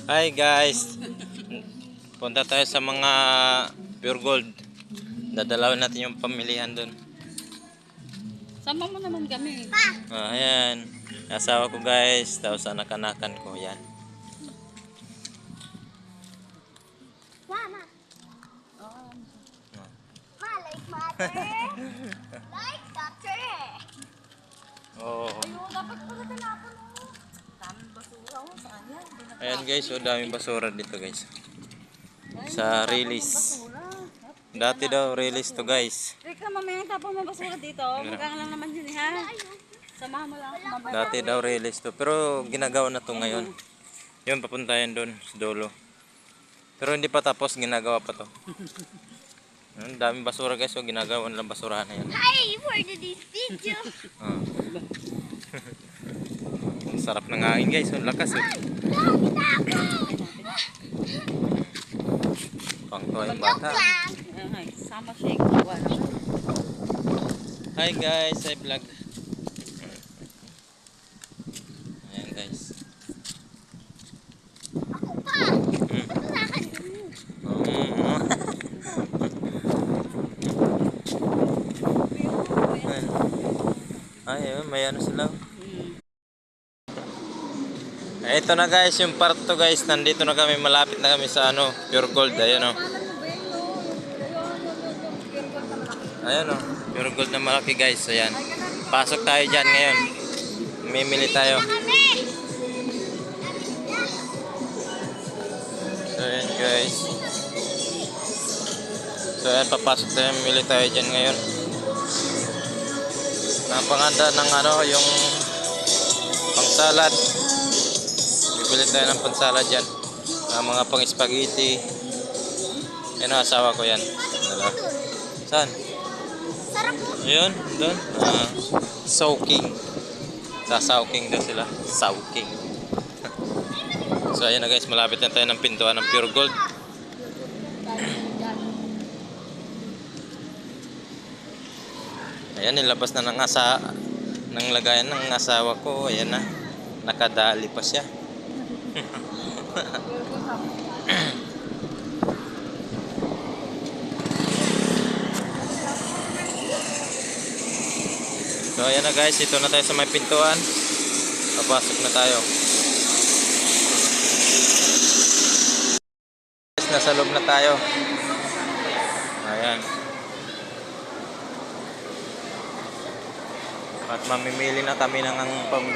Hi guys, punta tayo sa mga Pure Gold. Dadalawin natin yung pamilihan doon. Sama mo naman kami. Ayan, asawa ko guys, tapos anak-anakan ko. Yan. Mama. Oh, Ma, like mother. Like daughter. Oh. ayun, dapat pala tinapon mo. Daming basura mo sa kanya. Ayan guys, so daming basura dito guys. Sa release. Dati daw release to guys. Rika, mamaya tapon mo basura dito. Magkano lang naman yun ha. Samahan mo lang ako mamaya. Dati daw release to, pero ginagawa na to ngayon. Yun, papuntayan doon sa dulo. Pero hindi pa tapos, ginagawa pa to. Ang daming basura guys, so ginagawa nilang basurahan na yan. Hi, for this video. Ah. Ang sarap ng hangin guys, ang lakas eh. Pangtuwa yung bata. Ay, sama siya. Ikaw naman. Hi guys, I vlog. Ayan guys. Ako pa. Ay, may ano sila. Ito na guys, yung part 2 guys. Nandito na kami, malapit na kami sa ano, Pure Gold. Ayan o. Ayan o, Pure Gold na malaki guys. Ayan. Pasok tayo dyan ngayon. Mimili tayo. So ayan guys. So ayan, papasok tayo. Mimili tayo dyan ngayon. Napanganda ng ano, yung pang salad. Bibili tayo ng pansalad dyan. Mga pang spaghetti. Yan ang asawa ko yan. Dala. Saan? Sarap mo. Yun, doon. Soaking. Sa-soaking daw sila. Soaking. So ayan na guys, malapit na tayo ng pintuan ng Pure Gold. Ayan, nilabas na ng lagayan ng asawa ko. Ayan na. Nakadali pa siya. So ayan na guys, ito na tayo sa may pintuan. Papasok na tayo. Guys, nasa loob na tayo. Ayan. At mamimili na kami ng